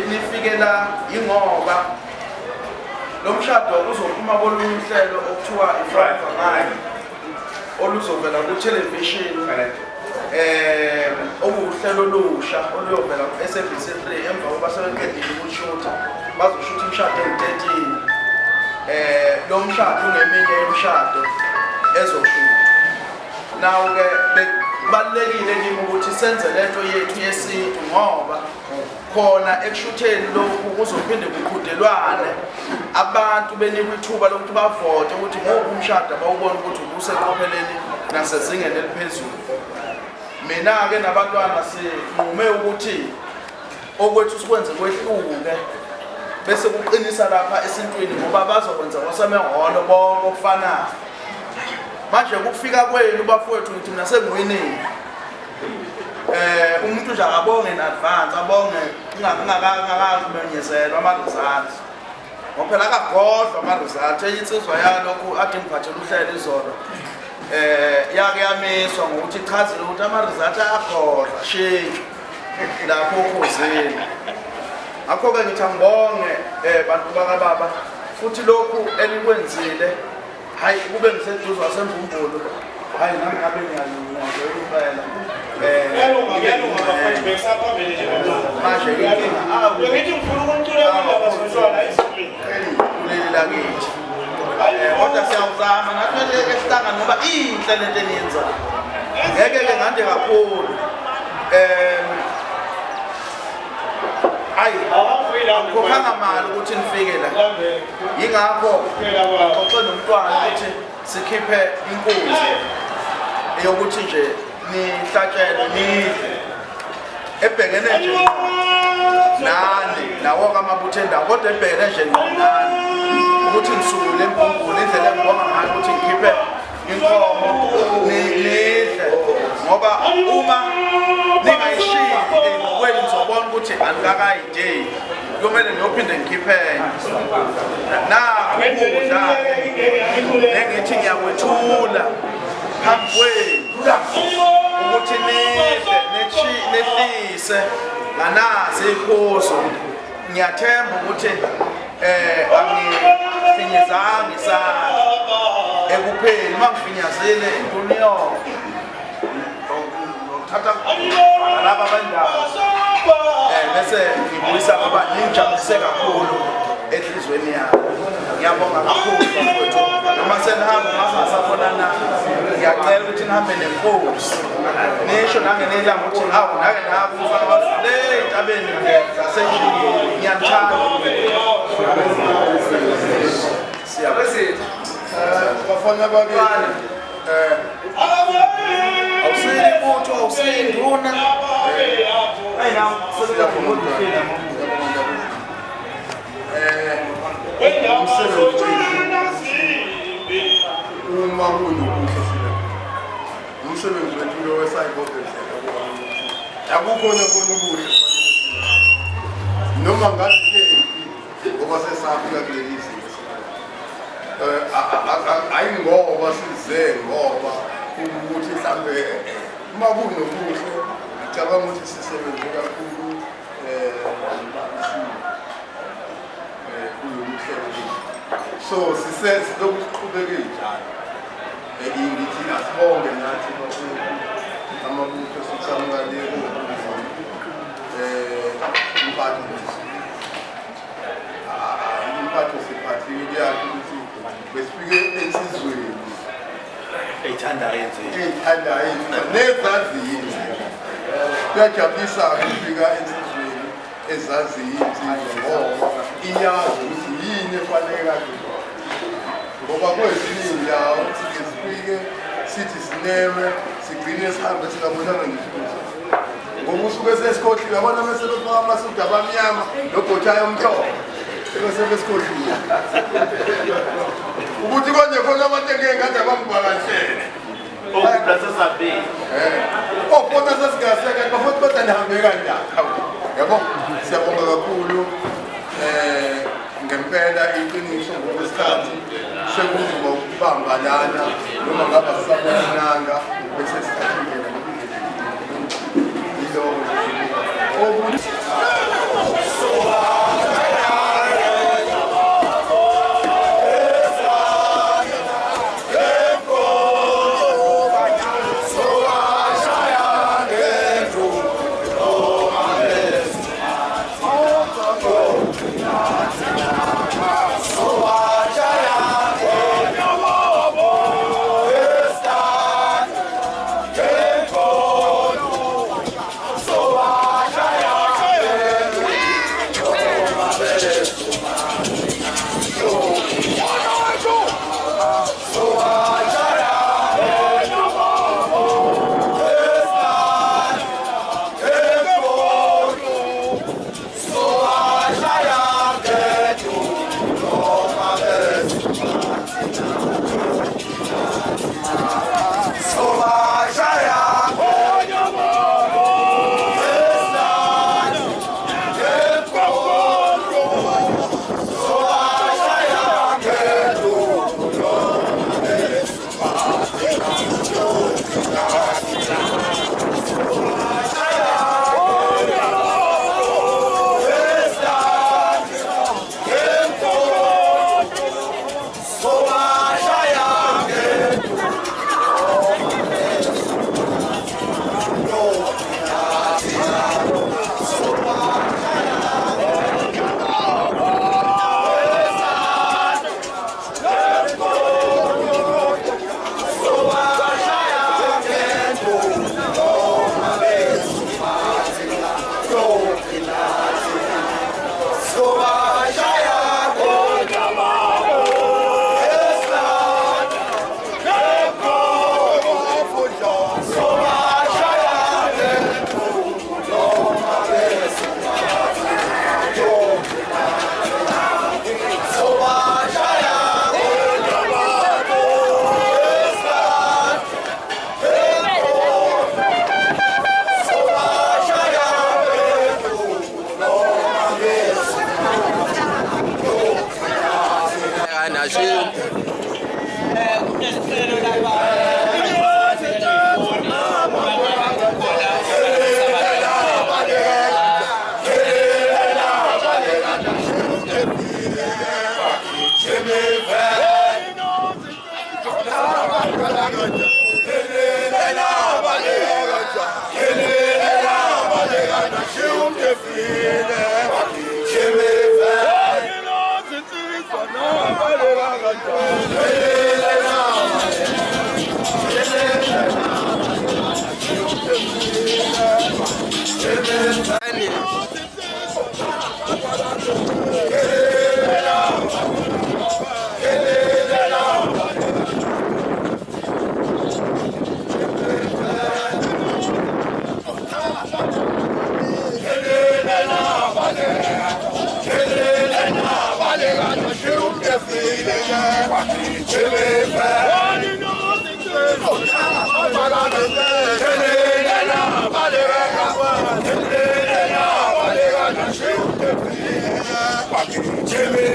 Nifikela ingoba lo mshado uzophuma koluhlelo okuthiwa i-Friday Night oluzovela ku-television okuhlelo olusha oluyovela ku-SABC3 emva kokuba sebeqedile ukushutha bazoshutha imishado eyi-13 lo mshado ungeminye yemishado ezoshuthwa nawo-ke kubalulekile kimi ukuthi senze lento yethu yesintu ngoba khona ekushutheni lokhu kuzophinde kuqhudelwane abantu benikwa ithuba lokuthi bavote ukuthi ngoba umshado bawubona ukuthi ubuseqopheleni nasezingeni eliphezulu. Mina-ke nabantwana sinqume ukuthi okwethu sikwenze kwehluke bese kuqinisa lapha esintwini ngoba bazokwenza kwasemehholo bonke okufanayo. Manje kufika kwenu bafowethu ngithi mina sengiwinile. Umuntu nje akabonge in advance abonge ngingakakumenyezelwa ama-results ngoba phela akagodlwa ama-results enye insizwa yalokhu ade ngiphathele uhlelo izolo yake yamiswa ngokuthi ichazile ukuthi ama-results ayagodlwa sheki lapho ukhozeni. Ngakho-ke ngithi angibonge bantu bakababa futhi lokhu elikwenzile hayi kube ngiseduze wasembumbulu hayi nami ngabe ngiyazoyela impela manje inkinga kuleli lakithi kodwa siyawuzama ngathi esihlangana ngoba inhle lento eniyenzayo ngeke-ke ngande kakhulu hayi akukhokhanga mali ukuthi nifike la yingakho ngoxe nomntwana ukuthi sikhiphe inkunzi eyokuthi nje nihlatshelwe nidle ebhekene nje nani nawo kamabutho endawo kodwa ebhekene nje nani ukuthi nisukule empumpulu indlela engibonga ngayo ukuthi ngikhiphe inkomo nidle ngoba uma ningayishiyi ngokwenu nizobona ukuthi anikakayideli kumele niyophinde ngikhiphene nakudla engithi ngiyakwethula phambi kwenu ukuthi nidle nehlise nganazi iphuzo. Ngiyathemba ukuthi angifinyezanga isandla ekupheni uma ngifinyazile intuni yonke ngothatha laba bendawo bese ngibuyisa ngoba ngijabulise kakhulu enhlizweni yami. Ngiyabonga kakhulu bafowethu noma senihamba masingasabonana ngiyacela ukuthi nihambe nenkosi nisho nangenelanga ukuthi hawu nake nabo umfana wazile entabeni zasejikile ngiyathanda siyabesitha bafana babili awusini muntu awusini nduna ayina sesiyakhuluma uma kunokuhle umsebenzi wethu lo wesayibhodlela akukhona ubuhle noma ngathi ngoba sesafika kuleli simo ayi ngoba size ngoba ukuthi mhlambe uma kunokuhle ngicabanga ukuthi sisebenze kakhulu so silokuqhubeke njalo ngithi asibonge nathi amabutho sisamukaleku impatho siphathile kuyakho ukuthi besifike ensizweni eyithandayo nezazini kuyajabulisa ukufika ensizweni ezaziyo ngoba iyazi ukuthi yini efanele kanje ngoba kwezinye indawo sithi sifike sithi sineme sigcine sihambe singabonanga ngisho ngoba usuke sesikhohliwe abona bese befaka amasudu abamnyama nobhotshayo omhlophe bese besikhohliwe ukuthi konje khona abantu engekade abambakahlele ofona sesingaseka bafuthi kodwa nihambe kanjani yabo siyabonga kakhulu ngempela iqiniso ngokwesikhathi sekunzima ukubamba lana noma ngaba sisabonanga bese sikhathile yilo Jimmy